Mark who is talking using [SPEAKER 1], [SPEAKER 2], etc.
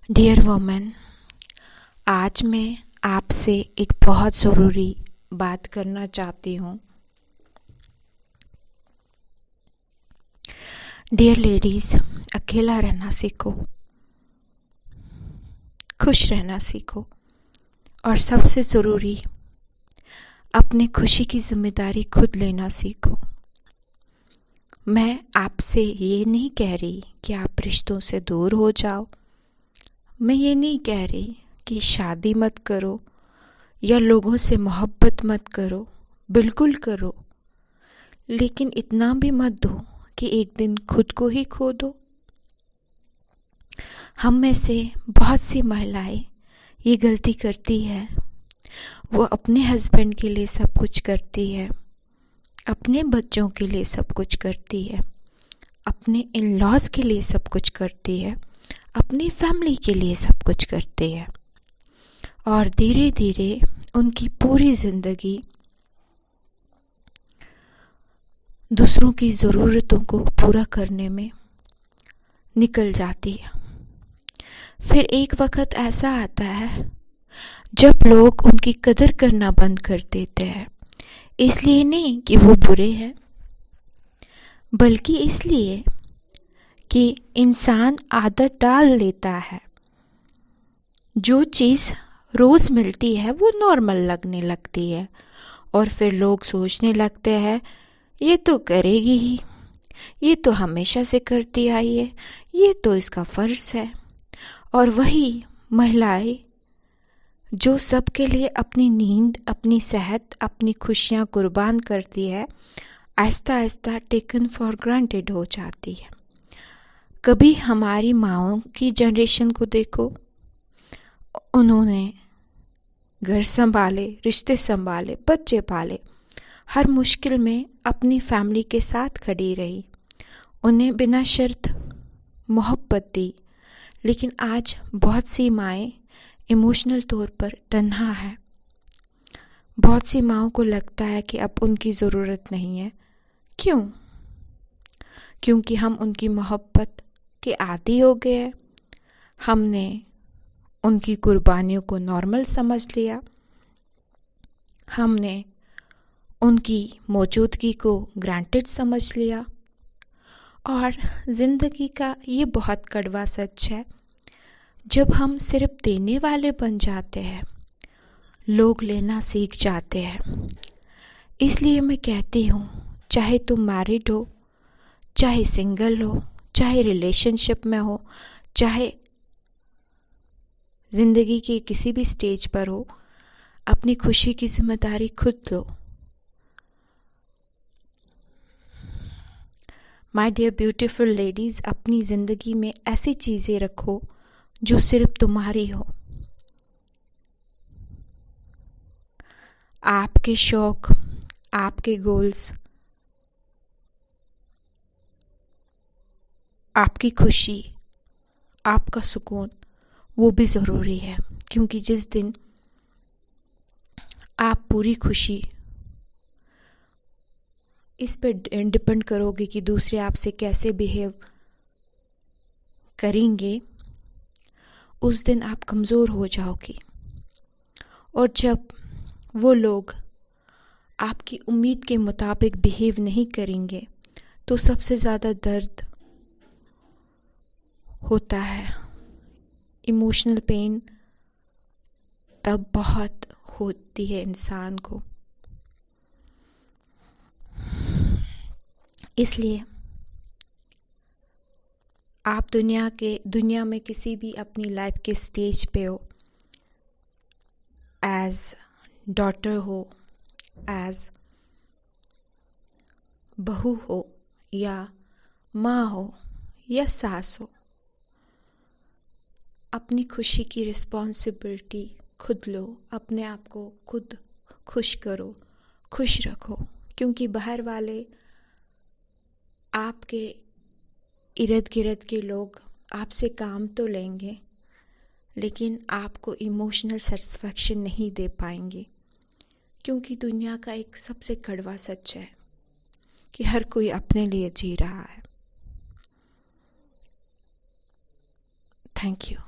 [SPEAKER 1] Dear woman, आज मैं आपसे एक बहुत ज़रूरी बात करना चाहती हूँ। डियर लेडीज़, अकेला रहना सीखो, खुश रहना सीखो और सबसे ज़रूरी अपनी खुशी की जिम्मेदारी खुद लेना सीखो। मैं आपसे ये नहीं कह रही कि आप रिश्तों से दूर हो जाओ। मैं ये नहीं कह रही कि शादी मत करो या लोगों से मोहब्बत मत करो, बिल्कुल करो, लेकिन इतना भी मत दो कि एक दिन खुद को ही खो दो। हम में से बहुत सी महिलाएं ये गलती करती है। वो अपने हस्बैंड के लिए सब कुछ करती है, अपने बच्चों के लिए सब कुछ करती है, अपने इन लॉज के लिए सब कुछ करती है, अपनी फैमिली के लिए सब कुछ करती है और धीरे धीरे उनकी पूरी ज़िंदगी दूसरों की ज़रूरतों को पूरा करने में निकल जाती है। फिर एक वक्त ऐसा आता है जब लोग उनकी कदर करना बंद कर देते हैं। इसलिए नहीं कि वो बुरे हैं, बल्कि इसलिए कि इंसान आदत डाल लेता है। जो चीज़ रोज़ मिलती है वो नॉर्मल लगने लगती है और फिर लोग सोचने लगते हैं ये तो करेगी ही, ये तो हमेशा से करती आई है, ये तो इसका फ़र्ज़ है। और वही महिलाएं जो सबके लिए अपनी नींद, अपनी सेहत, अपनी खुशियाँ कुर्बान करती है, Aahista Aahista taken for granted हो जाती है। कभी हमारी माँओं की जनरेशन को देखो, उन्होंने घर संभाले, रिश्ते संभाले, बच्चे पाले, हर मुश्किल में अपनी फैमिली के साथ खड़ी रही, उन्हें बिना शर्त मोहब्बत दी। लेकिन आज बहुत सी माएँ इमोशनल तौर पर तन्हा है। बहुत सी माँओं को लगता है कि अब उनकी ज़रूरत नहीं है। क्यों? क्योंकि हम उनकी मोहब्बत के आदी हो गए हैं। हमने उनकी कुर्बानियों को नॉर्मल समझ लिया। हमने उनकी मौजूदगी को ग्रांटेड समझ लिया। और ज़िंदगी का ये बहुत कड़वा सच है, जब हम सिर्फ देने वाले बन जाते हैं, लोग लेना सीख जाते हैं। इसलिए मैं कहती हूँ, चाहे तुम मैरिड हो, चाहे सिंगल हो, चाहे रिलेशनशिप में हो, चाहे ज़िंदगी के किसी भी स्टेज पर हो, अपनी खुशी की जिम्मेदारी खुद लो। माय डियर ब्यूटीफुल लेडीज़, अपनी ज़िंदगी में ऐसी चीज़ें रखो जो सिर्फ तुम्हारी हो। आपके शौक, आपके गोल्स, आपकी खुशी, आपका सुकून, वो भी ज़रूरी है। क्योंकि जिस दिन आप पूरी खुशी इस पर डिपेंड करोगे कि दूसरे आपसे कैसे बिहेव करेंगे, उस दिन आप कमज़ोर हो जाओगे। और जब वो लोग आपकी उम्मीद के मुताबिक बिहेव नहीं करेंगे तो सबसे ज़्यादा दर्द होता है। इमोशनल पेन तब बहुत होती है इंसान को। इसलिए आप दुनिया में किसी भी अपनी लाइफ के स्टेज पे हो, एज डॉटर हो, एज बहू हो, या माँ हो, या सास हो, अपनी खुशी की रिस्पॉन्सिबिलिटी खुद लो। अपने आप को खुद खुश करो, खुश रखो। क्योंकि बाहर वाले, आपके इर्द गिर्द के लोग आपसे काम तो लेंगे, लेकिन आपको इमोशनल सेटिस्फैक्शन नहीं दे पाएंगे। क्योंकि दुनिया का एक सबसे कड़वा सच है कि हर कोई अपने लिए जी रहा है। Thank you.